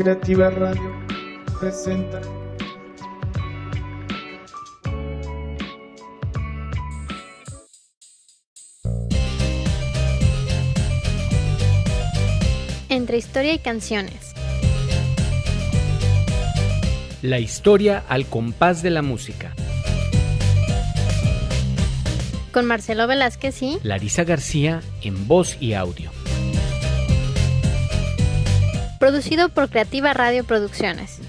Creativa Radio presenta Entre historia y canciones. La historia al compás de la música. Con Marcelo Velázquez y Larisa García en voz y audio. Producido por Creativa Radio Producciones.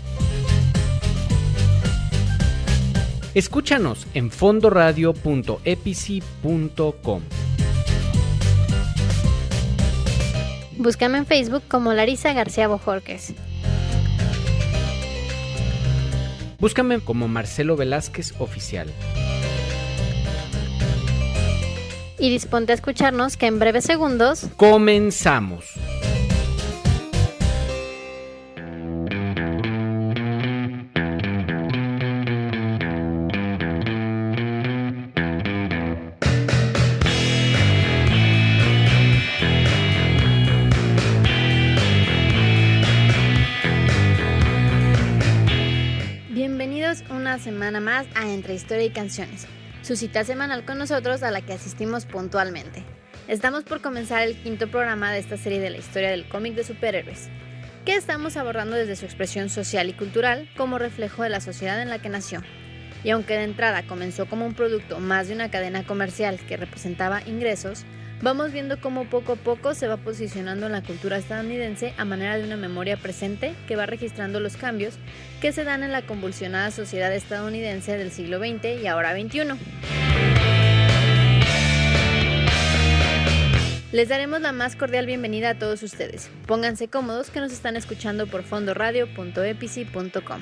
Escúchanos en fondoradio.epici.com. Búscame en Facebook como Larisa García Bojorquez. Búscame como Marcelo Velázquez Oficial. Y disponte a escucharnos que en breves segundos ¡comenzamos! Bienvenidos una semana más a Entre Historia y Canciones, su cita semanal con nosotros a la que asistimos puntualmente. Estamos por comenzar el quinto programa de esta serie de la historia del cómic de superhéroes, que estamos abordando desde su expresión social y cultural como reflejo de la sociedad en la que nació. Y aunque de entrada comenzó como un producto más de una cadena comercial que representaba ingresos, vamos viendo cómo poco a poco se va posicionando en la cultura estadounidense a manera de una memoria presente que va registrando los cambios que se dan en la convulsionada sociedad estadounidense del siglo XX y ahora XXI. Les daremos la más cordial bienvenida a todos ustedes. Pónganse cómodos que nos están escuchando por fondoradio.epici.com,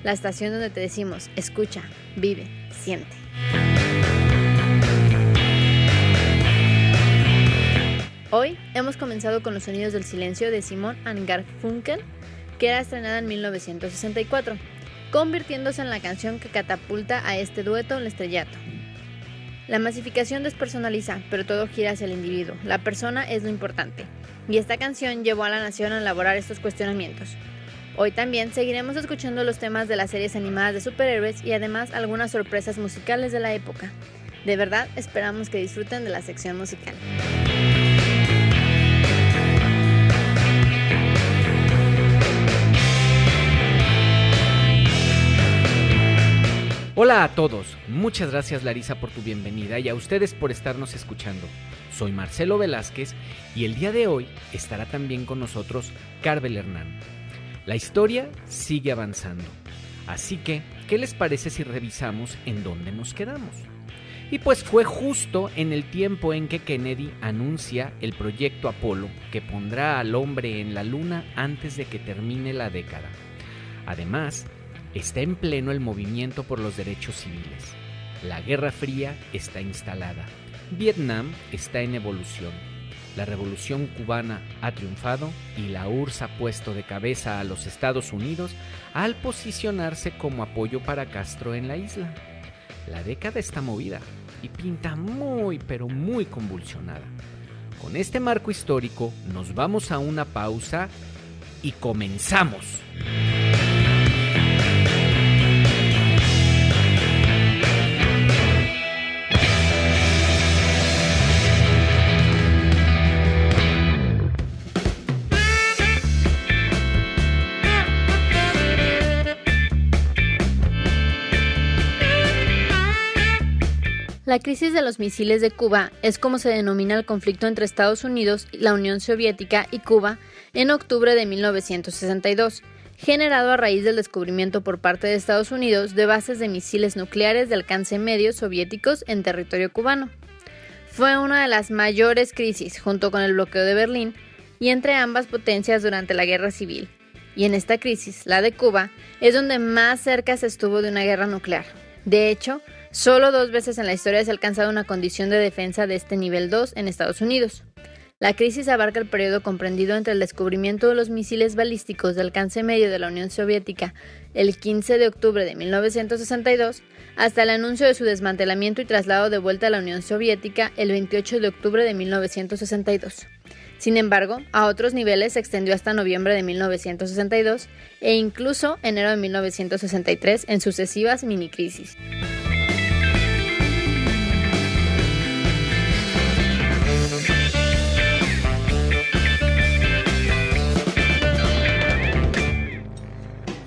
la estación donde te decimos, escucha, vive, siente. Hoy hemos comenzado con Los sonidos del silencio de Simon and Garfunkel, que era estrenada en 1964, convirtiéndose en la canción que catapulta a este dueto al estrellato. La masificación despersonaliza, pero todo gira hacia el individuo. La persona es lo importante, y esta canción llevó a la nación a elaborar estos cuestionamientos. Hoy también seguiremos escuchando los temas de las series animadas de superhéroes y además algunas sorpresas musicales de la época. De verdad, esperamos que disfruten de la sección musical. Hola a todos, muchas gracias Larisa por tu bienvenida y a ustedes por estarnos escuchando. Soy Marcelo Velázquez y el día de hoy estará también con nosotros Carvel Hernán. La historia sigue avanzando, así que, ¿qué les parece si revisamos en dónde nos quedamos? Y pues fue justo en el tiempo en que Kennedy anuncia el proyecto Apolo, que pondrá al hombre en la luna antes de que termine la década. Además, está en pleno el movimiento por los derechos civiles. La Guerra Fría está instalada. Vietnam está en evolución. La Revolución Cubana ha triunfado y la URSS ha puesto de cabeza a los Estados Unidos al posicionarse como apoyo para Castro en la isla. La década está movida y pinta muy pero muy convulsionada. Con este marco histórico nos vamos a una pausa y comenzamos. La crisis de los misiles de Cuba es como se denomina el conflicto entre Estados Unidos, la Unión Soviética y Cuba en octubre de 1962, generado a raíz del descubrimiento por parte de Estados Unidos de bases de misiles nucleares de alcance medio soviéticos en territorio cubano. Fue una de las mayores crisis, junto con el bloqueo de Berlín, y entre ambas potencias durante la Guerra Civil. Y en esta crisis, la de Cuba, es donde más cerca se estuvo de una guerra nuclear. De hecho, solo 2 veces en la historia se ha alcanzado una condición de defensa de este nivel 2 en Estados Unidos. La crisis abarca el periodo comprendido entre el descubrimiento de los misiles balísticos de alcance medio de la Unión Soviética el 15 de octubre de 1962 hasta el anuncio de su desmantelamiento y traslado de vuelta a la Unión Soviética el 28 de octubre de 1962. Sin embargo, a otros niveles se extendió hasta noviembre de 1962 e incluso enero de 1963 en sucesivas minicrisis.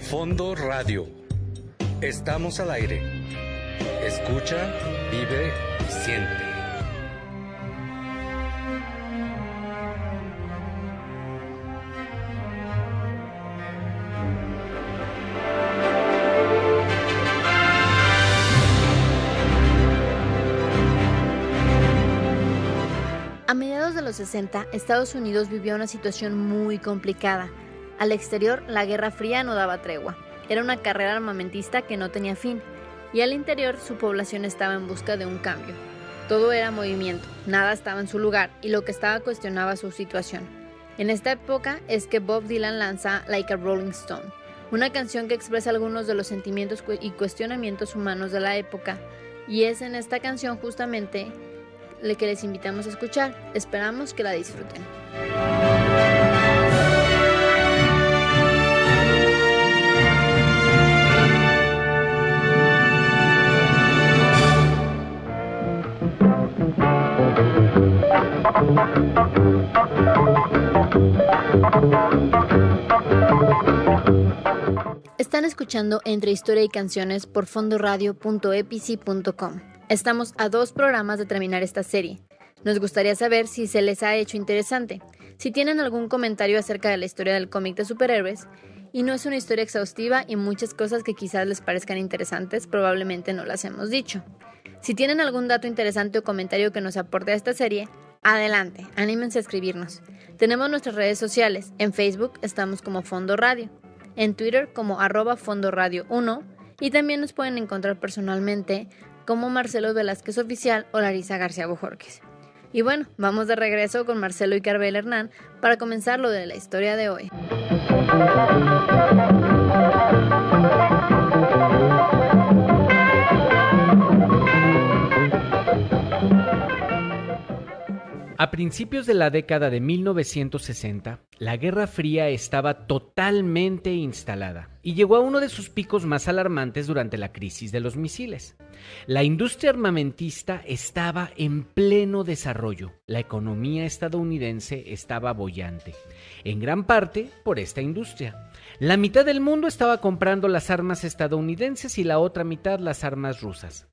Fondo Radio. Estamos al aire. Escucha, vive y siente. A mediados de los 60, Estados Unidos vivió una situación muy complicada. Al exterior, la Guerra Fría no daba tregua. Era una carrera armamentista que no tenía fin, y al interior su población estaba en busca de un cambio. Todo era movimiento, nada estaba en su lugar, y lo que estaba cuestionaba su situación. En esta época es que Bob Dylan lanza Like a Rolling Stone, una canción que expresa algunos de los sentimientos y cuestionamientos humanos de la época, y es en esta canción justamente que les invitamos a escuchar. Esperamos que la disfruten. Están escuchando Entre Historia y Canciones por fondoradio.epici.com. Estamos a 2 programas de terminar esta serie. Nos gustaría saber si se les ha hecho interesante. Si tienen algún comentario acerca de la historia del cómic de superhéroes, y no es una historia exhaustiva y muchas cosas que quizás les parezcan interesantes, probablemente no las hemos dicho. Si tienen algún dato interesante o comentario que nos aporte a esta serie, adelante, anímense a escribirnos. Tenemos nuestras redes sociales. En Facebook estamos como Fondo Radio, en Twitter como @fondoradio1 y también nos pueden encontrar personalmente como Marcelo Velázquez Oficial o Larisa García Bojorquez. Y bueno, vamos de regreso con Marcelo y Carbel Hernán para comenzar lo de la historia de hoy. A principios de la década de 1960, la Guerra Fría estaba totalmente instalada y llegó a uno de sus picos más alarmantes durante la crisis de los misiles. La industria armamentista estaba en pleno desarrollo. La economía estadounidense estaba boyante, en gran parte por esta industria. La mitad del mundo estaba comprando las armas estadounidenses y la otra mitad las armas rusas.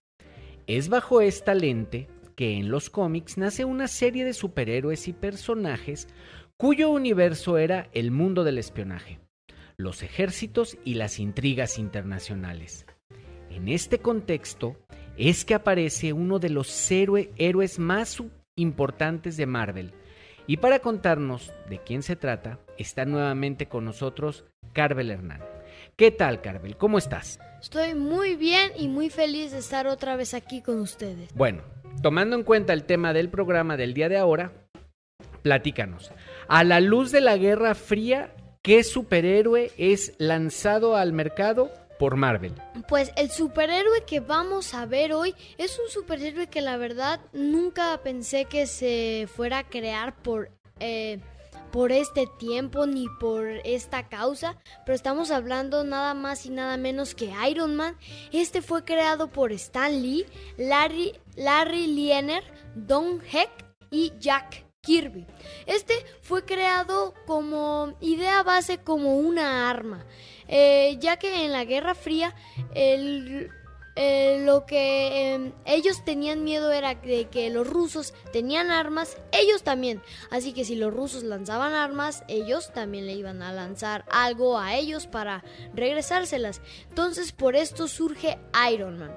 Es bajo esta lente que en los cómics nace una serie de superhéroes y personajes cuyo universo era el mundo del espionaje, los ejércitos y las intrigas internacionales. En este contexto es que aparece uno de los héroes más importantes de Marvel. Y para contarnos de quién se trata, está nuevamente con nosotros Carbel Hernán. ¿Qué tal, Carbel? ¿Cómo estás? Estoy muy bien y muy feliz de estar otra vez aquí con ustedes. Bueno, tomando en cuenta el tema del programa del día de ahora, platícanos. A la luz de la Guerra Fría, ¿qué superhéroe es lanzado al mercado por Marvel? Pues el superhéroe que vamos a ver hoy es un superhéroe que la verdad nunca pensé que se fuera a crear por este tiempo ni por esta causa, pero estamos hablando nada más y nada menos que Iron Man. Este fue creado por Stan Lee, Larry Liener, Don Heck y Jack Kirby. Este fue creado como idea base como una arma, ya que en la Guerra Fría lo que ellos tenían miedo era de que los rusos tenían armas, ellos también. Así que si los rusos lanzaban armas, ellos también le iban a lanzar algo a ellos para regresárselas. Entonces por esto surge Iron Man.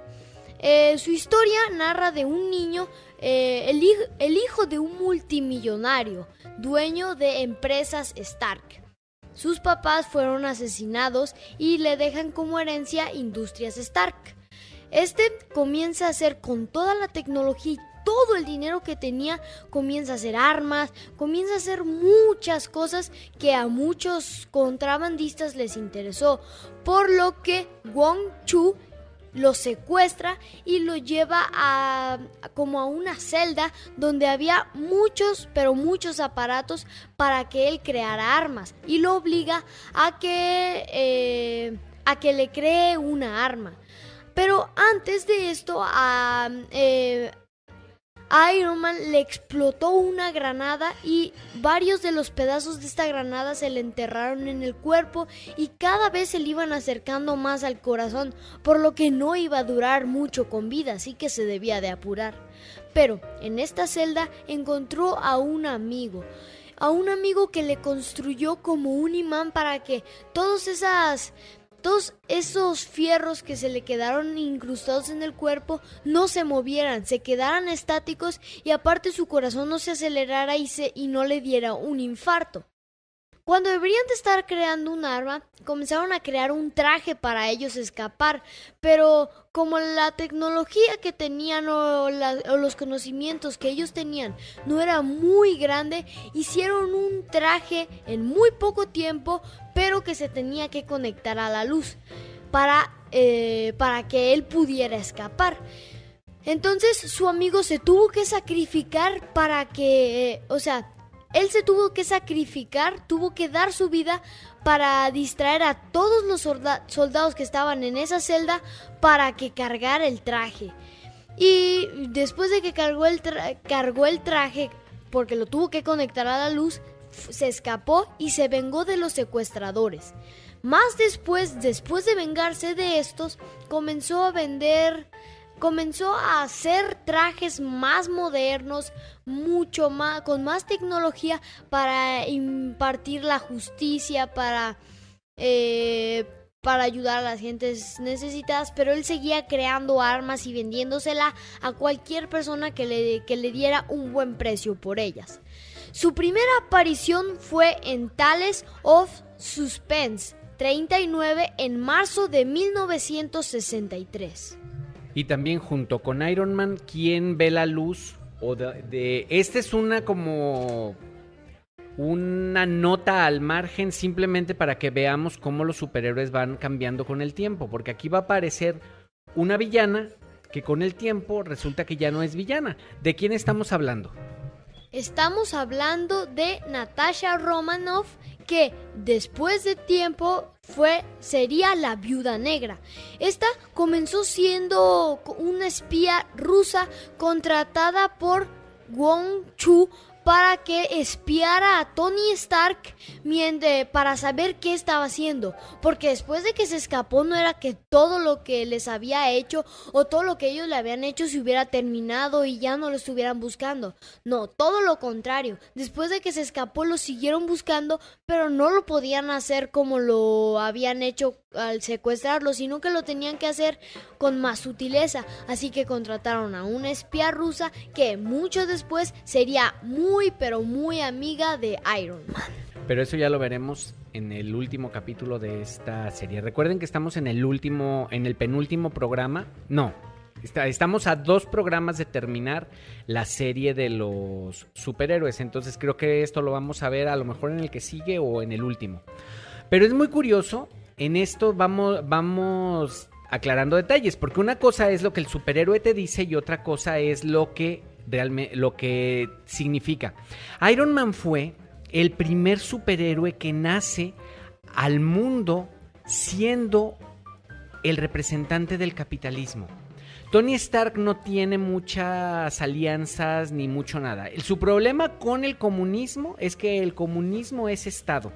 Su historia narra de un niño, el hijo de un multimillonario, dueño de empresas Stark. Sus papás fueron asesinados y le dejan como herencia Industrias Stark. Este comienza a hacer con toda la tecnología y todo el dinero que tenía, comienza a hacer armas, comienza a hacer muchas cosas que a muchos contrabandistas les interesó, por lo que Wong Chu lo secuestra y lo lleva como a una celda donde había muchos, pero muchos aparatos para que él creara armas, y lo obliga a que le cree una arma. Pero antes de esto, a Iron Man le explotó una granada y varios de los pedazos de esta granada se le enterraron en el cuerpo y cada vez se le iban acercando más al corazón, por lo que no iba a durar mucho con vida, así que se debía de apurar. Pero en esta celda encontró a un amigo que le construyó como un imán para que todos esos fierros que se le quedaron incrustados en el cuerpo no se movieran, se quedaran estáticos, y aparte su corazón no se acelerara y no le diera un infarto. Cuando deberían de estar creando un arma, comenzaron a crear un traje para ellos escapar, pero como la tecnología que tenían o los conocimientos que ellos tenían no era muy grande, hicieron un traje en muy poco tiempo, pero que se tenía que conectar a la luz para que él pudiera escapar. Entonces su amigo se tuvo que sacrificar para que, él se tuvo que sacrificar, tuvo que dar su vida para distraer a todos los soldados que estaban en esa celda para que cargara el traje. Y después de que cargó el traje, porque lo tuvo que conectar a la luz, se escapó y se vengó de los secuestradores. Más después de vengarse de estos, comenzó a hacer trajes más modernos, mucho más, con más tecnología para impartir la justicia, para ayudar a las gentes necesitadas, pero él seguía creando armas y vendiéndosela a cualquier persona que le diera un buen precio por ellas. Su primera aparición fue en Tales of Suspense 39 en marzo de 1963. Y también junto con Iron Man, ¿quién ve la luz? Esta es una nota al margen, simplemente para que veamos cómo los superhéroes van cambiando con el tiempo, porque aquí va a aparecer una villana que con el tiempo resulta que ya no es villana. ¿De quién estamos hablando? Estamos hablando de Natasha Romanoff, que después de tiempo sería la Viuda Negra. Esta comenzó siendo una espía rusa contratada por Wong Chu para que espiara a Tony Stark para saber qué estaba haciendo, porque después de que se escapó no era que todo lo que les había hecho o todo lo que ellos le habían hecho se hubiera terminado y ya no lo estuvieran buscando. No, todo lo contrario. Después de que se escapó lo siguieron buscando, pero no lo podían hacer como lo habían hecho al secuestrarlo, sino que lo tenían que hacer con más sutileza. Así que contrataron a una espía rusa que mucho después sería muy, pero muy amiga de Iron Man. Pero eso ya lo veremos en el último capítulo de esta serie. Recuerden que estamos en el penúltimo programa. No, estamos a 2 programas de terminar la serie de los superhéroes. Entonces creo que esto lo vamos a ver a lo mejor en el que sigue o en el último. Pero es muy curioso. En esto vamos aclarando detalles, porque una cosa es lo que el superhéroe te dice y otra cosa es lo que significa. Iron Man fue el primer superhéroe que nace al mundo siendo el representante del capitalismo. Tony Stark no tiene muchas alianzas ni mucho nada. Su problema con el comunismo es que el comunismo es Estado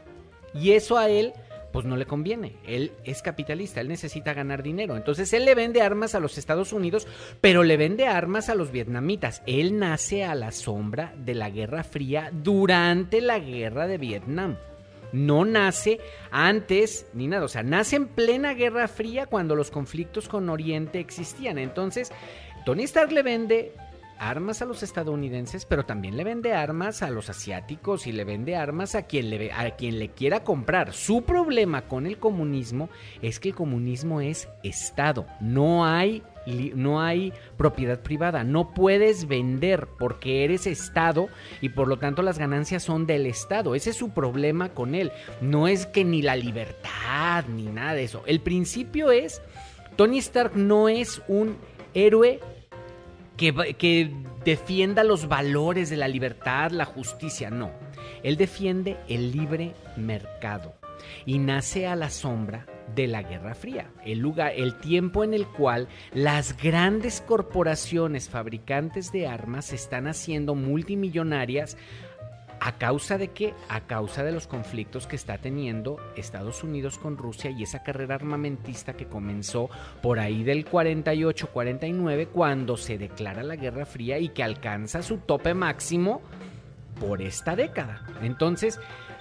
y eso a él pues no le conviene. Él es capitalista, él necesita ganar dinero. Entonces él le vende armas a los Estados Unidos, pero le vende armas a los vietnamitas. Él nace a la sombra de la Guerra Fría durante la Guerra de Vietnam. No nace antes ni nada, o sea, nace en plena Guerra Fría cuando los conflictos con Oriente existían. Entonces, Tony Stark le vende armas a los estadounidenses, pero también le vende armas a los asiáticos y le vende armas a quien le quiera comprar. Su problema con el comunismo es que el comunismo es Estado, no hay propiedad privada, no puedes vender porque eres Estado y por lo tanto las ganancias son del Estado. Ese es su problema con él, no es que ni la libertad ni nada de eso. El principio es: Tony Stark no es un héroe que defienda los valores de la libertad, la justicia, no. Él defiende el libre mercado y nace a la sombra de la Guerra Fría, el tiempo en el cual las grandes corporaciones fabricantes de armas se están haciendo multimillonarias. ¿A causa de qué? A causa de los conflictos que está teniendo Estados Unidos con Rusia y esa carrera armamentista que comenzó por ahí del 48-49 cuando se declara la Guerra Fría y que alcanza su tope máximo por esta década. Entonces,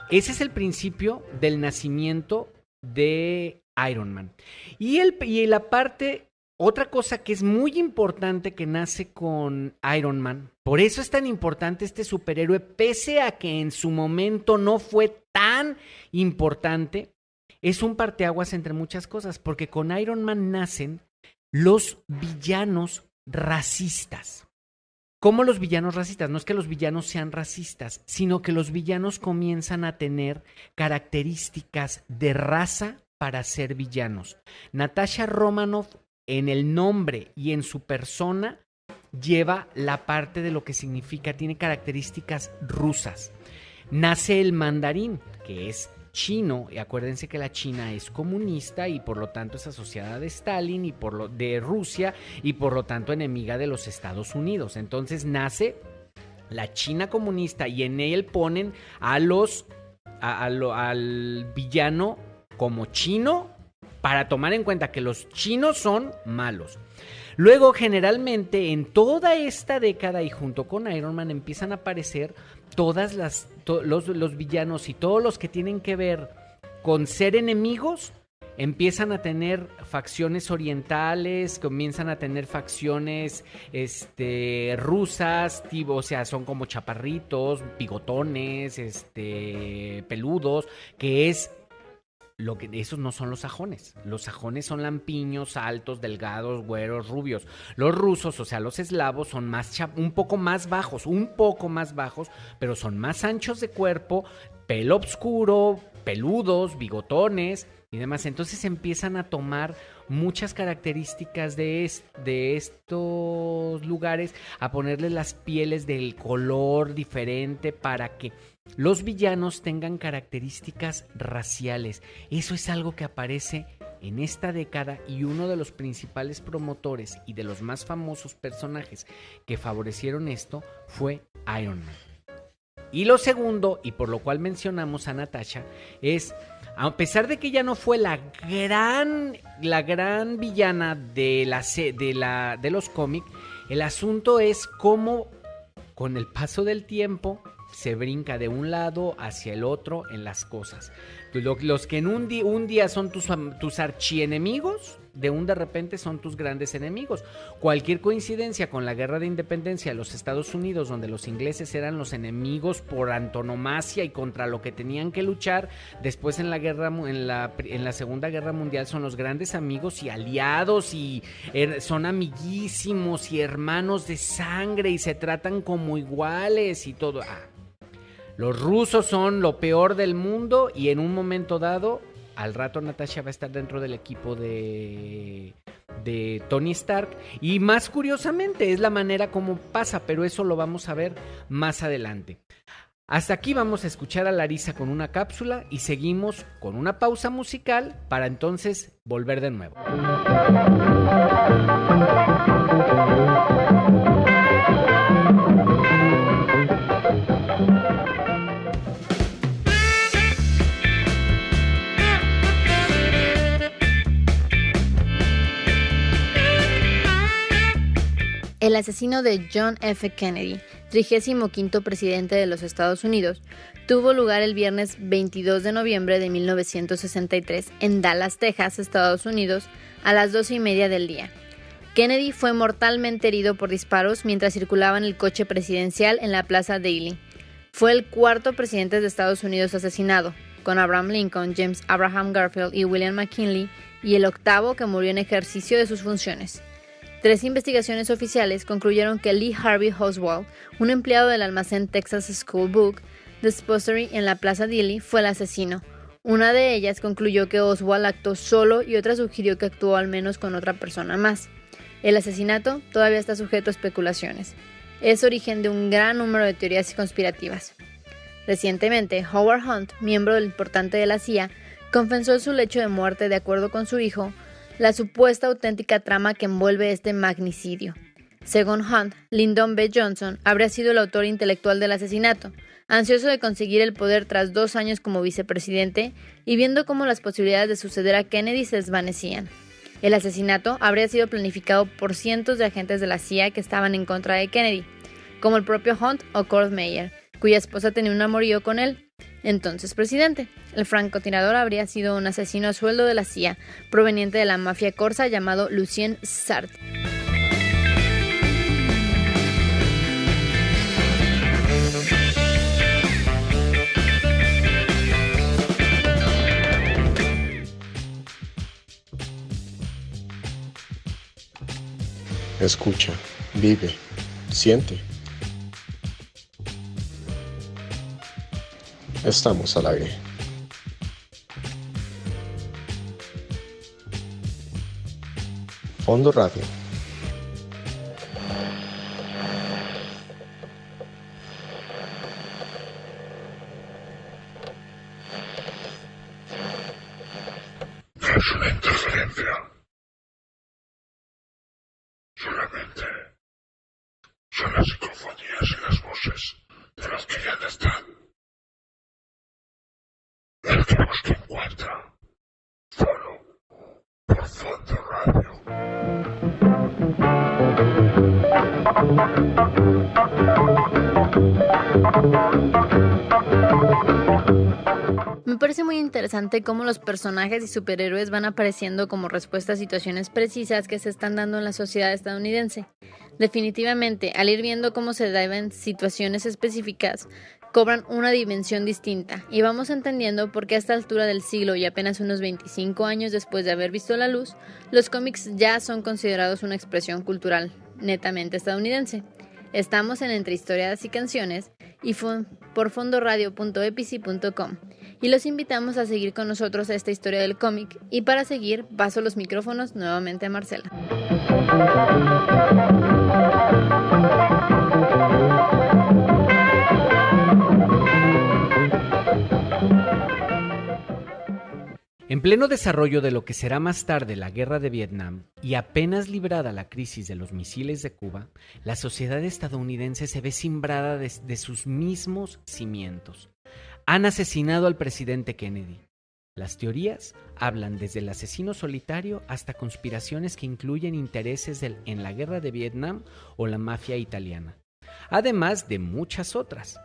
ese es el principio del nacimiento de Iron Man. Y la parte... Otra cosa que es muy importante que nace con Iron Man, por eso es tan importante este superhéroe, pese a que en su momento no fue tan importante, es un parteaguas entre muchas cosas, porque con Iron Man nacen los villanos racistas. ¿Cómo los villanos racistas? No es que los villanos sean racistas, sino que los villanos comienzan a tener características de raza para ser villanos. Natasha Romanoff, en el nombre y en su persona, lleva la parte de lo que significa, tiene características rusas. Nace el mandarín, que es chino, y acuérdense que la China es comunista y por lo tanto es asociada de Stalin y de Rusia y por lo tanto enemiga de los Estados Unidos. Entonces nace la China comunista y en él ponen al villano como chino, para tomar en cuenta que los chinos son malos. Luego, generalmente, en toda esta década y junto con Iron Man empiezan a aparecer los villanos y todos los que tienen que ver con ser enemigos, empiezan a tener facciones orientales, comienzan a tener facciones rusas, o sea, son como chaparritos, bigotones, peludos, que es... esos no son los sajones. Los sajones son lampiños, altos, delgados, güeros, rubios. Los rusos, o sea, los eslavos, son un poco más bajos, pero son más anchos de cuerpo, pelo oscuro, peludos, bigotones y demás. Entonces empiezan a tomar muchas características de estos lugares, a ponerles las pieles del color diferente para que los villanos tengan características raciales. Eso es algo que aparece en esta década y uno de los principales promotores y de los más famosos personajes que favorecieron esto fue Iron Man. Y lo segundo, y por lo cual mencionamos a Natasha, es, a pesar de que ella no fue la gran villana de los cómics, el asunto es cómo con el paso del tiempo se brinca de un lado hacia el otro en las cosas. Los que en un día son tus archienemigos, de repente son tus grandes enemigos. Cualquier coincidencia con la guerra de independencia de los Estados Unidos, donde los ingleses eran los enemigos por antonomasia y contra lo que tenían que luchar, después en la Segunda Guerra Mundial son los grandes amigos y aliados y son amiguísimos y hermanos de sangre y se tratan como iguales y todo. Los rusos son lo peor del mundo y en un momento dado, al rato Natasha va a estar dentro del equipo de Tony Stark. Y más curiosamente es la manera como pasa, pero eso lo vamos a ver más adelante. Hasta aquí vamos a escuchar a Larisa con una cápsula y seguimos con una pausa musical para entonces volver de nuevo. El asesino de John F. Kennedy, 35º presidente de los Estados Unidos, tuvo lugar el viernes 22 de noviembre de 1963 en Dallas, Texas, Estados Unidos, a las 12:30 del día. Kennedy fue mortalmente herido por disparos mientras circulaba en el coche presidencial en la Plaza Daly. Fue el cuarto presidente de Estados Unidos asesinado, con Abraham Lincoln, James Abraham Garfield y William McKinley, y el octavo que murió en ejercicio de sus funciones. 3 investigaciones oficiales concluyeron que Lee Harvey Oswald, un empleado del almacén Texas School Book Depository en la Plaza Daly, fue el asesino. Una de ellas concluyó que Oswald actuó solo y otra sugirió que actuó al menos con otra persona más. El asesinato todavía está sujeto a especulaciones. Es origen de un gran número de teorías conspirativas. Recientemente, Howard Hunt, miembro importante de la CIA, confesó su lecho de muerte de acuerdo con su hijo, la supuesta auténtica trama que envuelve este magnicidio. Según Hunt, Lyndon B. Johnson habría sido el autor intelectual del asesinato, ansioso de conseguir el poder tras 2 años como vicepresidente y viendo cómo las posibilidades de suceder a Kennedy se desvanecían. El asesinato habría sido planificado por cientos de agentes de la CIA que estaban en contra de Kennedy, como el propio Hunt o Kurt Meyer, cuya esposa tenía un amorío con él, entonces presidente. El francotirador habría sido un asesino a sueldo de la CIA, proveniente de la mafia corsa llamado Lucien Sartre. Escucha, vive, siente. Estamos al aire. Fondo Radio. Es una interferencia. Solamente son las psicofonías y las voces de los que ya no están. El que busca encuentra. Solo por Fondo Radio. Me parece muy interesante cómo los personajes y superhéroes van apareciendo como respuesta a situaciones precisas que se están dando en la sociedad estadounidense. Definitivamente, al ir viendo cómo se dan situaciones específicas, cobran una dimensión distinta y vamos entendiendo por qué a esta altura del siglo y apenas unos 25 años después de haber visto la luz, los cómics ya son considerados una expresión cultural netamente estadounidense. Estamos en Entre Historias y Canciones y por fondoradio.epici.com y los invitamos a seguir con nosotros a esta historia del cómic y para seguir paso los micrófonos nuevamente a Marcela. En pleno desarrollo de lo que será más tarde la Guerra de Vietnam y apenas librada la crisis de los misiles de Cuba, la sociedad estadounidense se ve cimbrada de sus mismos cimientos. Han asesinado al presidente Kennedy. Las teorías hablan desde el asesino solitario hasta conspiraciones que incluyen intereses en la Guerra de Vietnam o la mafia italiana, además de muchas otras.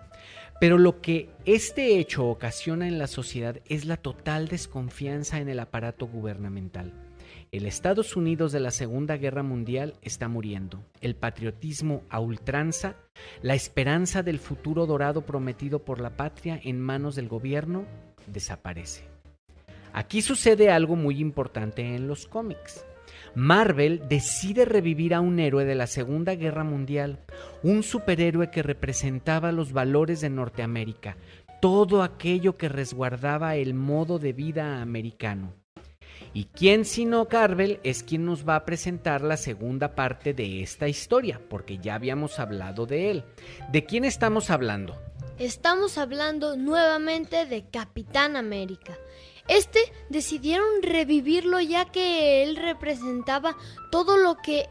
Pero lo que este hecho ocasiona en la sociedad es la total desconfianza en el aparato gubernamental. El Estados Unidos de la Segunda Guerra Mundial está muriendo. El patriotismo a ultranza, la esperanza del futuro dorado prometido por la patria en manos del gobierno, desaparece. Aquí sucede algo muy importante en los cómics. Marvel decide revivir a un héroe de la Segunda Guerra Mundial, un superhéroe que representaba los valores de Norteamérica, todo aquello que resguardaba el modo de vida americano. ¿Y quién sino Marvel es quien nos va a presentar la segunda parte de esta historia? Porque ya habíamos hablado de él. ¿De quién estamos hablando? Estamos hablando nuevamente de Capitán América. Decidieron revivirlo ya que él representaba todo lo que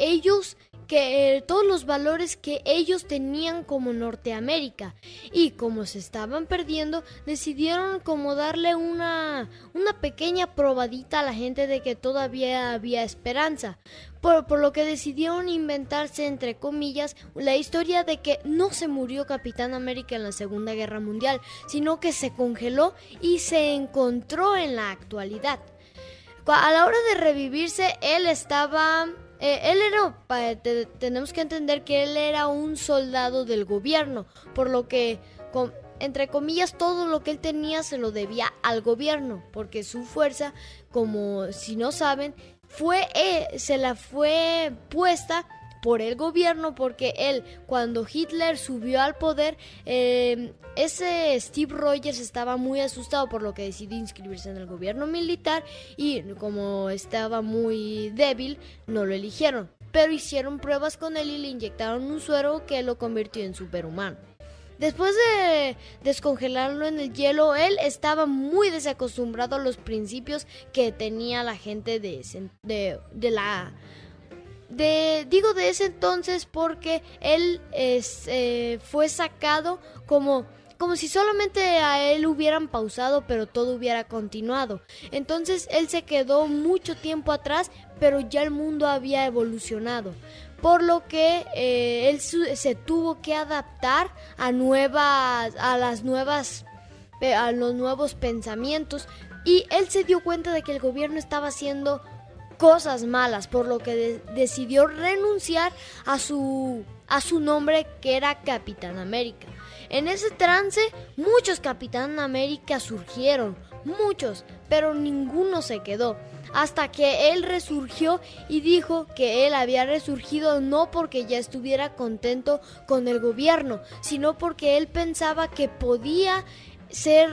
todos los valores que ellos tenían como Norteamérica, y como se estaban perdiendo, decidieron como darle una pequeña probadita a la gente de que todavía había esperanza, por lo que decidieron inventarse, entre comillas, la historia de que no se murió Capitán América en la Segunda Guerra Mundial, sino que se congeló y se encontró en la actualidad. A la hora de revivirse, tenemos que entender que él era un soldado del gobierno, por lo que, entre comillas, todo lo que él tenía se lo debía al gobierno, porque su fuerza, como si no saben, se la fue puesta por el gobierno, porque él, cuando Hitler subió al poder, ese Steve Rogers estaba muy asustado, por lo que decidió inscribirse en el gobierno militar, y como estaba muy débil, no lo eligieron. Pero hicieron pruebas con él y le inyectaron un suero que lo convirtió en superhumano. Después de descongelarlo en el hielo, él estaba muy desacostumbrado a los principios que tenía la gente de ese entonces, porque él fue sacado como si solamente a él hubieran pausado, pero todo hubiera continuado. Entonces él se quedó mucho tiempo atrás, pero ya el mundo había evolucionado. Por lo que él se tuvo que adaptar a los nuevos pensamientos, y él se dio cuenta de que el gobierno estaba haciendo cosas malas, por lo que decidió renunciar a su nombre, que era Capitán América. En ese trance, muchos Capitán América surgieron, muchos, pero ninguno se quedó. Hasta que él resurgió y dijo que él había resurgido no porque ya estuviera contento con el gobierno, sino porque él pensaba que podía ser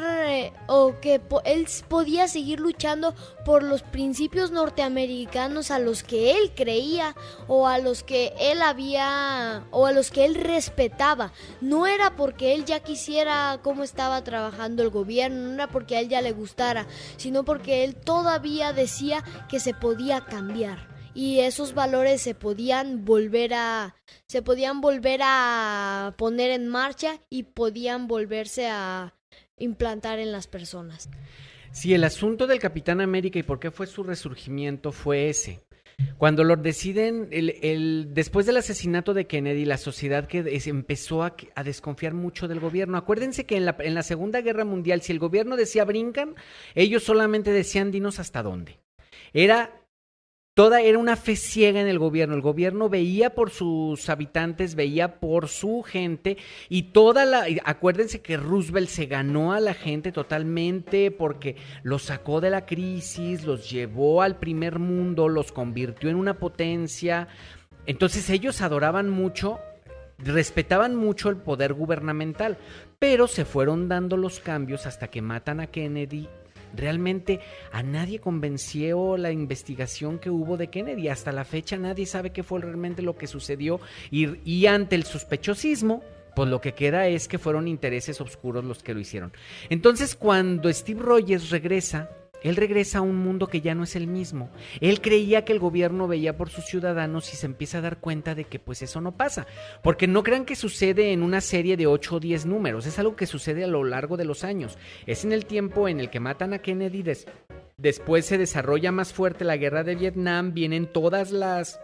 él podía seguir luchando por los principios norteamericanos a los que él creía, o a los que él respetaba. No era porque él ya quisiera cómo estaba trabajando el gobierno, no era porque a él ya le gustara, sino porque él todavía decía que se podía cambiar, y esos valores se podían volver a poner en marcha y podían volverse a implantar en las personas. Sí, el asunto del Capitán América y por qué fue su resurgimiento fue ese. Cuando lo deciden, después del asesinato de Kennedy, la sociedad empezó a desconfiar mucho del gobierno. Acuérdense que en la Segunda Guerra Mundial, si el gobierno decía brincan, ellos solamente decían dinos hasta dónde. Era una fe ciega en el gobierno. El gobierno veía por sus habitantes, veía por su gente, y acuérdense que Roosevelt se ganó a la gente totalmente porque los sacó de la crisis, los llevó al primer mundo, los convirtió en una potencia. Entonces ellos adoraban mucho, respetaban mucho el poder gubernamental, pero se fueron dando los cambios hasta que matan a Kennedy. Realmente a nadie convenció la investigación que hubo de Kennedy. Hasta la fecha nadie sabe qué fue realmente lo que sucedió, y ante el sospechosismo, pues lo que queda es que fueron intereses oscuros los que lo hicieron. Entonces, cuando Steve Rogers regresa, él regresa a un mundo que ya no es el mismo. Él creía que el gobierno veía por sus ciudadanos y se empieza a dar cuenta de que pues eso no pasa. Porque no crean que sucede en una serie de 8 o 10 números. Es algo que sucede a lo largo de los años. Es en el tiempo en el que matan a Kennedy. Después se desarrolla más fuerte la guerra de Vietnam. Vienen todas las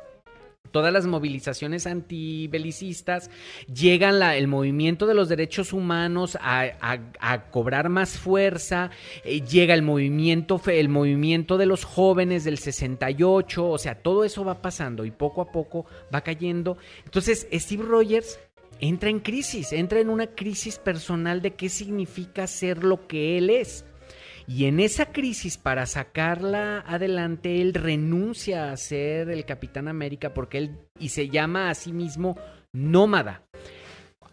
movilizaciones antibelicistas, llegan el movimiento de los derechos humanos a cobrar más fuerza, llega el movimiento de los jóvenes del 68, o sea, todo eso va pasando y poco a poco va cayendo. Entonces, Steve Rogers entra en una crisis personal de qué significa ser lo que él es. Y en esa crisis, para sacarla adelante, él renuncia a ser el Capitán América y se llama a sí mismo Nómada.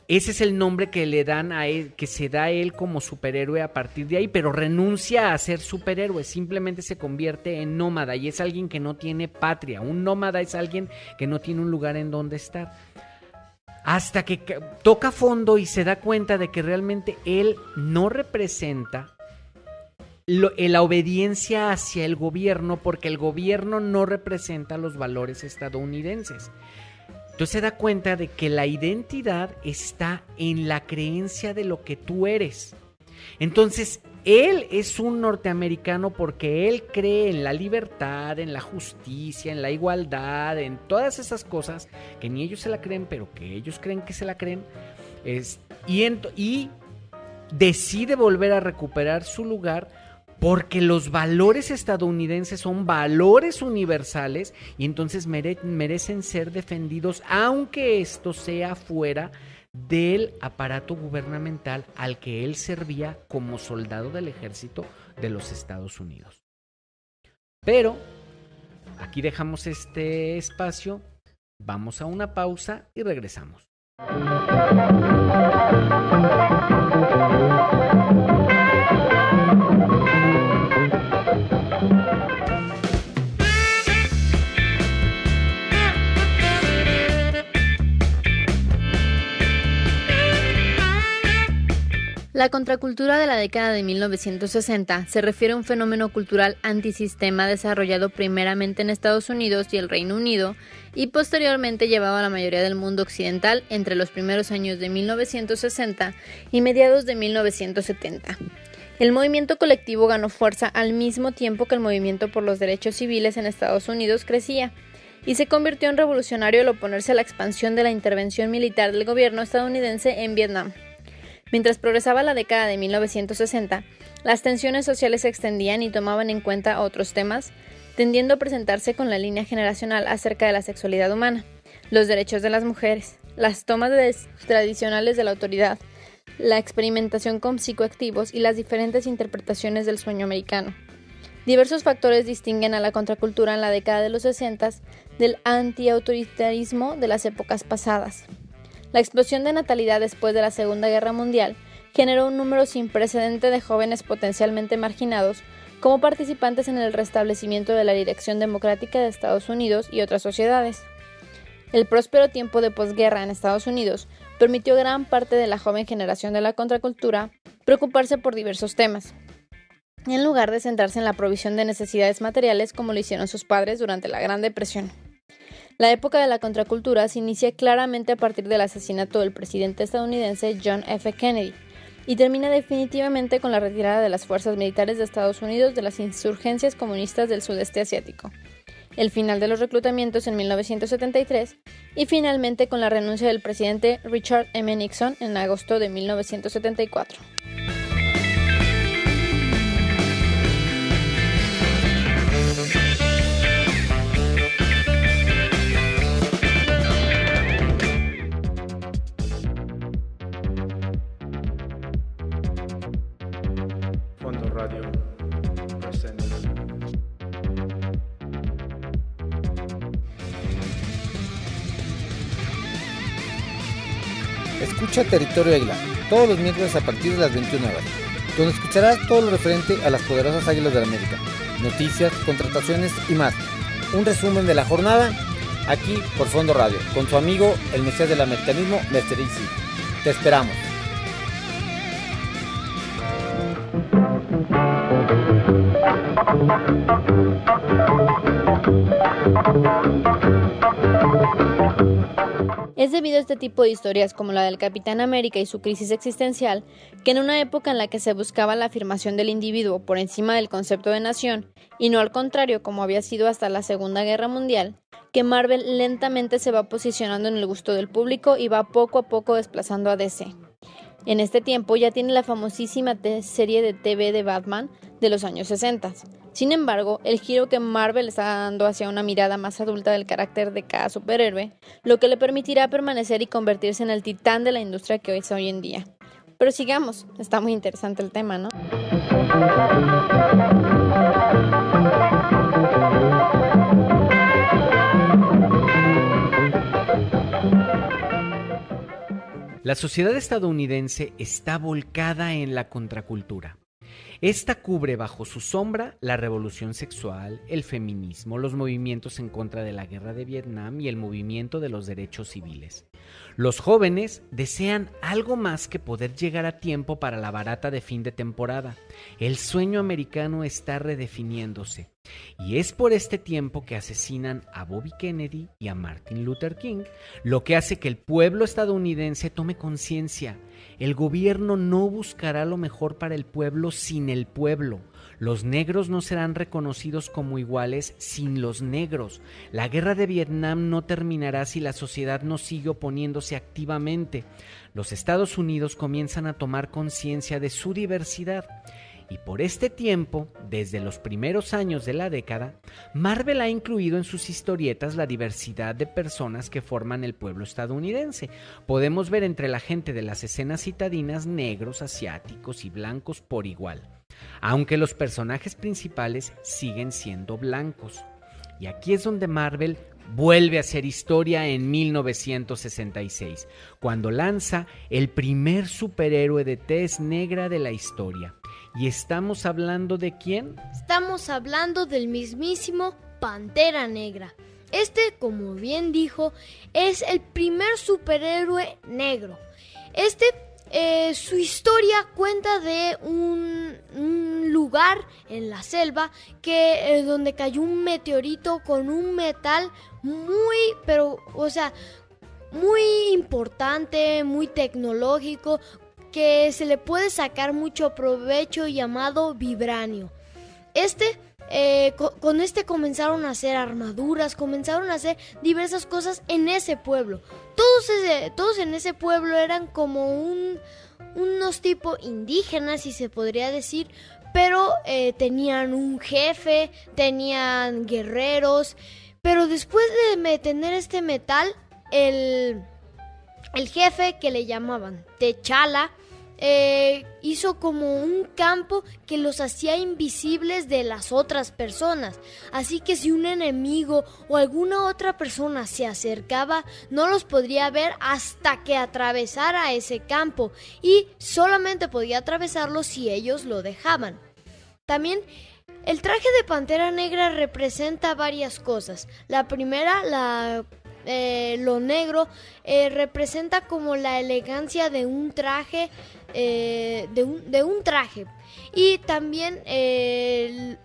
Ese es el nombre que le dan a él, que se da a él como superhéroe a partir de ahí, pero renuncia a ser superhéroe, simplemente se convierte en nómada, y es alguien que no tiene patria. Un nómada es alguien que no tiene un lugar en donde estar. Hasta que toca fondo y se da cuenta de que realmente él no representa la obediencia hacia el gobierno, porque el gobierno no representa los valores estadounidenses. Entonces se da cuenta de que la identidad está en la creencia de lo que tú eres. Entonces él es un norteamericano porque él cree en la libertad, en la justicia, en la igualdad, en todas esas cosas que ni ellos se la creen, pero que ellos creen que se la creen. Y decide volver a recuperar su lugar, porque los valores estadounidenses son valores universales y entonces merecen ser defendidos, aunque esto sea fuera del aparato gubernamental al que él servía como soldado del ejército de los Estados Unidos. Pero aquí dejamos este espacio Vamos a una pausa y regresamos. La contracultura de la década de 1960 se refiere a un fenómeno cultural antisistema desarrollado primeramente en Estados Unidos y el Reino Unido y posteriormente llevado a la mayoría del mundo occidental entre los primeros años de 1960 y mediados de 1970. El movimiento colectivo ganó fuerza al mismo tiempo que el movimiento por los derechos civiles en Estados Unidos crecía y se convirtió en revolucionario al oponerse a la expansión de la intervención militar del gobierno estadounidense en Vietnam. Mientras progresaba la década de 1960, las tensiones sociales se extendían y tomaban en cuenta otros temas, tendiendo a presentarse con la línea generacional acerca de la sexualidad humana, los derechos de las mujeres, las tomas tradicionales de la autoridad, la experimentación con psicoactivos y las diferentes interpretaciones del sueño americano. Diversos factores distinguen a la contracultura en la década de los 60 del antiautoritarismo de las épocas pasadas. La explosión de natalidad después de la Segunda Guerra Mundial generó un número sin precedente de jóvenes potencialmente marginados como participantes en el restablecimiento de la dirección democrática de Estados Unidos y otras sociedades. El próspero tiempo de posguerra en Estados Unidos permitió a gran parte de la joven generación de la contracultura preocuparse por diversos temas, en lugar de centrarse en la provisión de necesidades materiales como lo hicieron sus padres durante la Gran Depresión. La época de la contracultura se inicia claramente a partir del asesinato del presidente estadounidense John F. Kennedy y termina definitivamente con la retirada de las fuerzas militares de Estados Unidos de las insurgencias comunistas del sudeste asiático, el final de los reclutamientos en 1973 y finalmente con la renuncia del presidente Richard M. Nixon en agosto de 1974. Fondo Radio presenta. Escucha Territorio Águila todos los miércoles a partir de las 21 horas, donde escucharás todo lo referente a las poderosas Águilas de la América, noticias, contrataciones y más. Un resumen de la jornada aquí por Fondo Radio, con su amigo el Mesías del Americanismo, Mr. Easy. Te esperamos. Es debido a este tipo de historias como la del Capitán América y su crisis existencial, que en una época en la que se buscaba la afirmación del individuo por encima del concepto de nación, y no al contrario como había sido hasta la Segunda Guerra Mundial, que Marvel lentamente se va posicionando en el gusto del público y va poco a poco desplazando a DC. En este tiempo ya tiene la famosísima serie de TV de Batman de los años 60. Sin embargo, el giro que Marvel está dando hacia una mirada más adulta del carácter de cada superhéroe, lo que le permitirá permanecer y convertirse en el titán de la industria que es hoy en día. Pero sigamos, está muy interesante el tema, ¿no? La sociedad estadounidense está volcada en la contracultura. Esta cubre bajo su sombra la revolución sexual, el feminismo, los movimientos en contra de la guerra de Vietnam y el movimiento de los derechos civiles. Los jóvenes desean algo más que poder llegar a tiempo para la barata de fin de temporada. El sueño americano está redefiniéndose. Y es por este tiempo que asesinan a Bobby Kennedy y a Martin Luther King, lo que hace que el pueblo estadounidense tome conciencia. El gobierno no buscará lo mejor para el pueblo sin el pueblo. Los negros no serán reconocidos como iguales sin los negros. La guerra de Vietnam no terminará si la sociedad no sigue oponiéndose activamente. Los Estados Unidos comienzan a tomar conciencia de su diversidad. Y por este tiempo, desde los primeros años de la década, Marvel ha incluido en sus historietas la diversidad de personas que forman el pueblo estadounidense. Podemos ver entre la gente de las escenas citadinas negros, asiáticos y blancos por igual, aunque los personajes principales siguen siendo blancos. Y aquí es donde Marvel vuelve a hacer historia en 1966, cuando lanza el primer superhéroe de tez negra de la historia. ¿Y estamos hablando de quién? Estamos hablando del mismísimo Pantera Negra. Como bien dijo, es el primer superhéroe negro. Su historia cuenta de un lugar en la selva donde cayó un meteorito con un metal muy importante, muy tecnológico, que se le puede sacar mucho provecho, llamado vibranio. Con comenzaron a hacer armaduras, comenzaron a hacer diversas cosas en ese pueblo. Todos en ese pueblo eran como unos tipos indígenas, si se podría decir, pero tenían un jefe, tenían guerreros. Pero después de tener este metal, el jefe, que le llamaban T'Challa, hizo como un campo que los hacía invisibles de las otras personas. Así que si un enemigo o alguna otra persona se acercaba, no los podría ver hasta que atravesara ese campo, y solamente podía atravesarlo si ellos lo dejaban. También el traje de Pantera Negra representa varias cosas. La primera, lo negro, representa como la elegancia de un traje, y también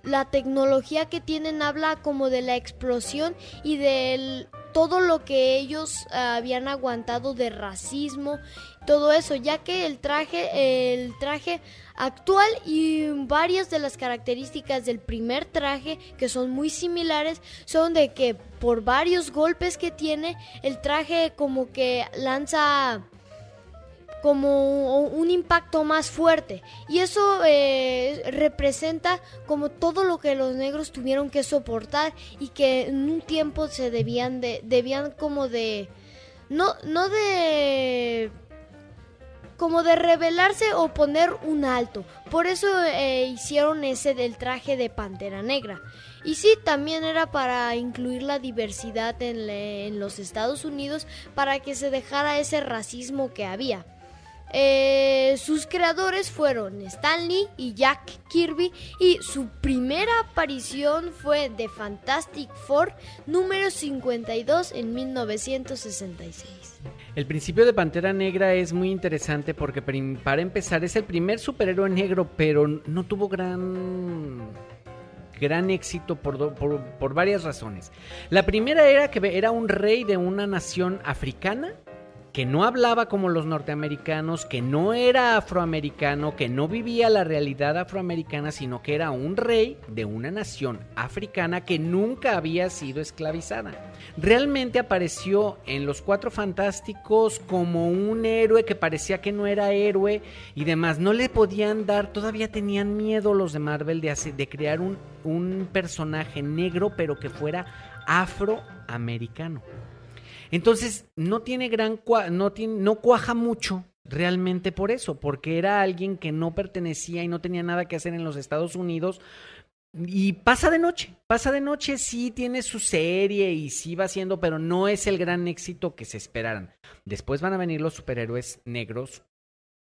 la tecnología que tienen habla como de la explosión y de todo lo que ellos habían aguantado de racismo, todo eso, ya que el traje actual y varias de las características del primer traje, que son muy similares, son de que por varios golpes que tiene, el traje como que lanza como un impacto más fuerte, y eso representa como todo lo que los negros tuvieron que soportar, y que en un tiempo se debían como de como de rebelarse o poner un alto. Por eso hicieron ese del traje de Pantera Negra. Y sí, también era para incluir la diversidad en los Estados Unidos, para que se dejara ese racismo que había. Sus creadores fueron Stan Lee y Jack Kirby, y su primera aparición fue The Fantastic Four número 52 en 1966. El principio de Pantera Negra es muy interesante porque, para empezar, es el primer superhéroe negro, pero no tuvo gran éxito por varias razones. La primera era que era un rey de una nación africana, que no hablaba como los norteamericanos, que no era afroamericano, que no vivía la realidad afroamericana, sino que era un rey de una nación africana que nunca había sido esclavizada. Realmente apareció en Los Cuatro Fantásticos como un héroe que parecía que no era héroe y demás. No le podían dar, todavía tenían miedo los de Marvel de crear un personaje negro, pero que fuera afroamericano. Entonces no cuaja mucho realmente por eso, porque era alguien que no pertenecía y no tenía nada que hacer en los Estados Unidos, y pasa de noche, sí tiene su serie y sí va haciendo, pero no es el gran éxito que se esperaran. Después van a venir los superhéroes negros,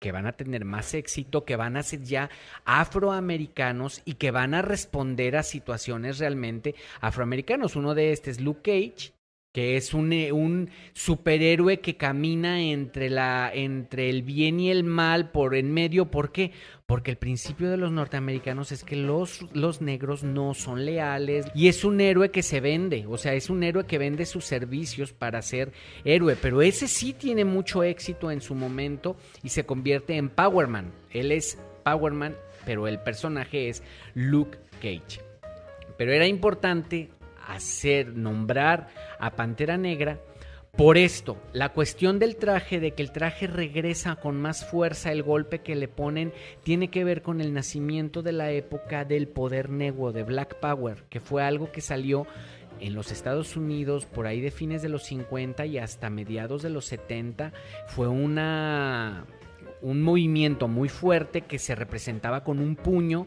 que van a tener más éxito, que van a ser ya afroamericanos y que van a responder a situaciones realmente afroamericanos. Uno de es Luke Cage, que es un superhéroe que camina entre el bien y el mal por en medio. ¿Por qué? Porque el principio de los norteamericanos es que los negros no son leales, y es un héroe que se vende, o sea, es un héroe que vende sus servicios para ser héroe, pero ese sí tiene mucho éxito en su momento y se convierte en Power Man. Él es Power Man, pero el personaje es Luke Cage. Pero era importante nombrar a Pantera Negra por esto, la cuestión del traje, de que el traje regresa con más fuerza, el golpe que le ponen tiene que ver con el nacimiento de la época del poder negro, de Black Power, que fue algo que salió en los Estados Unidos por ahí de fines de los 50 y hasta mediados de los 70. Fue un un movimiento muy fuerte que se representaba con un puño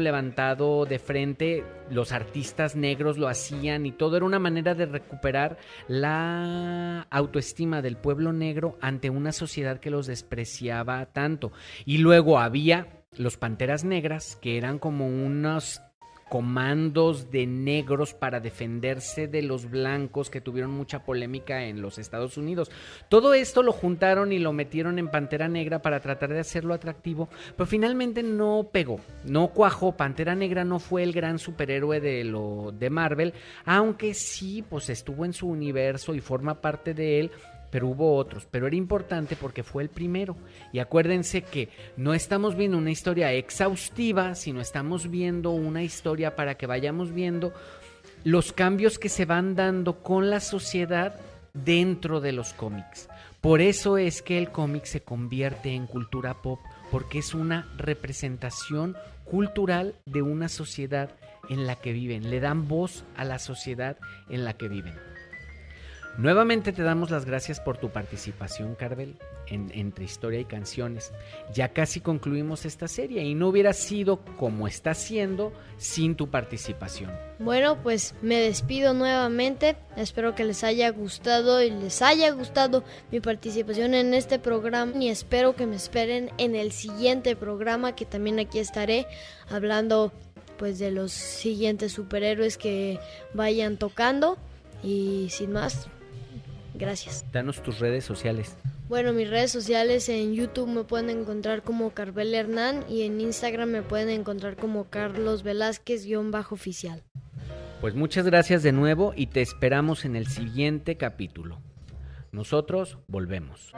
levantado de frente. Los artistas negros lo hacían y todo era una manera de recuperar la autoestima del pueblo negro ante una sociedad que los despreciaba tanto. Y luego había los Panteras Negras, que eran como unos comandos de negros para defenderse de los blancos, que tuvieron mucha polémica en los Estados Unidos. Todo esto lo juntaron y lo metieron en Pantera Negra para tratar de hacerlo atractivo, pero finalmente no pegó, no cuajó. Pantera Negra no fue el gran superhéroe de Marvel, aunque sí, pues estuvo en su universo y forma parte de él. Pero hubo otros, pero era importante porque fue el primero. Y acuérdense que no estamos viendo una historia exhaustiva, sino estamos viendo una historia para que vayamos viendo los cambios que se van dando con la sociedad dentro de los cómics. Por eso es que el cómic se convierte en cultura pop, porque es una representación cultural de una sociedad en la que viven. Le dan voz a la sociedad en la que viven. Nuevamente te damos las gracias por tu participación, Carbel, entre historia y canciones. Ya casi concluimos esta serie y no hubiera sido como está siendo sin tu participación. Bueno, pues me despido nuevamente. Espero que les haya gustado mi participación en este programa y espero que me esperen en el siguiente programa, que también aquí estaré hablando pues de los siguientes superhéroes que vayan tocando. Y sin más, gracias. Danos tus redes sociales. Bueno, mis redes sociales: en YouTube me pueden encontrar como Carbel Hernán y en Instagram me pueden encontrar como Carlos Velázquez_oficial. Pues muchas gracias de nuevo y te esperamos en el siguiente capítulo. Nosotros volvemos.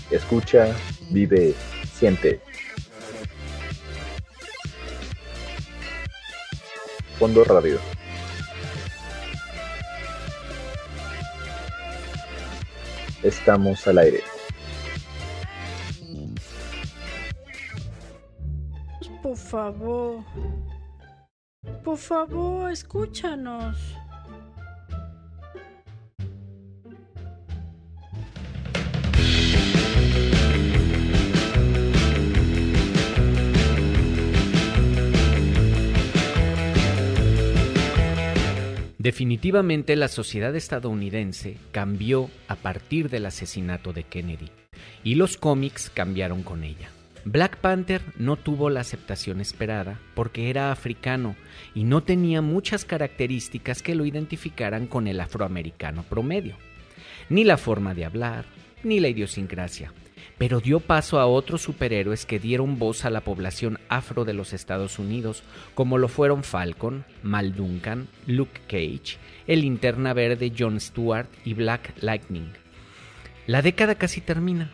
Escucha, vive, siente. Fondo Radio. Estamos al aire. Por favor, escúchanos. Definitivamente la sociedad estadounidense cambió a partir del asesinato de Kennedy y los cómics cambiaron con ella. Black Panther no tuvo la aceptación esperada porque era africano y no tenía muchas características que lo identificaran con el afroamericano promedio, ni la forma de hablar, ni la idiosincrasia, pero dio paso a otros superhéroes que dieron voz a la población afro de los Estados Unidos, como lo fueron Falcon, Mal Duncan, Luke Cage, el Linterna Verde John Stewart y Black Lightning. La década casi termina,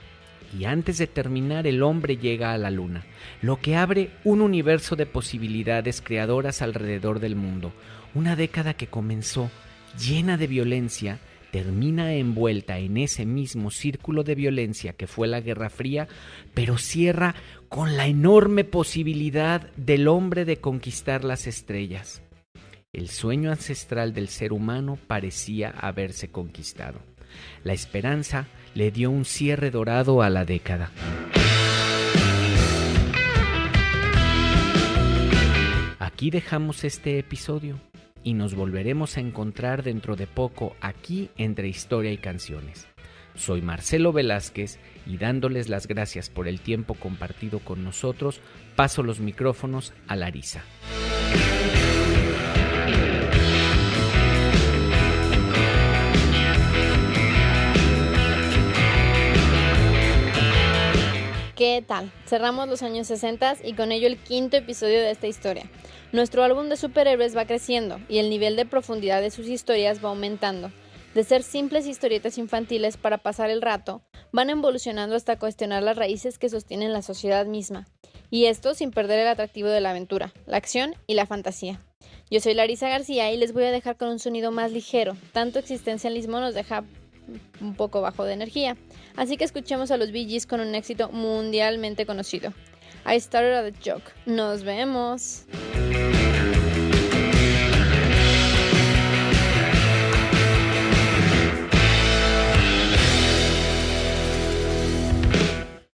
y antes de terminar el hombre llega a la luna, lo que abre un universo de posibilidades creadoras alrededor del mundo. Una década que comenzó llena de violencia, termina envuelta en ese mismo círculo de violencia que fue la Guerra Fría, pero cierra con la enorme posibilidad del hombre de conquistar las estrellas. El sueño ancestral del ser humano parecía haberse conquistado. La esperanza le dio un cierre dorado a la década. Aquí dejamos este episodio y nos volveremos a encontrar dentro de poco aquí entre historia y canciones. Soy Marcelo Velázquez y dándoles las gracias por el tiempo compartido con nosotros, paso los micrófonos a Larisa. ¿Qué tal? Cerramos los años 60 y con ello el quinto episodio de esta historia. Nuestro álbum de superhéroes va creciendo y el nivel de profundidad de sus historias va aumentando. De ser simples historietas infantiles para pasar el rato, van evolucionando hasta cuestionar las raíces que sostienen la sociedad misma. Y esto sin perder el atractivo de la aventura, la acción y la fantasía. Yo soy Larisa García y les voy a dejar con un sonido más ligero. Tanto existencialismo nos deja un poco bajo de energía. Así que escuchemos a los Bee Gees con un éxito mundialmente conocido. I Started a Joke. ¡Nos vemos!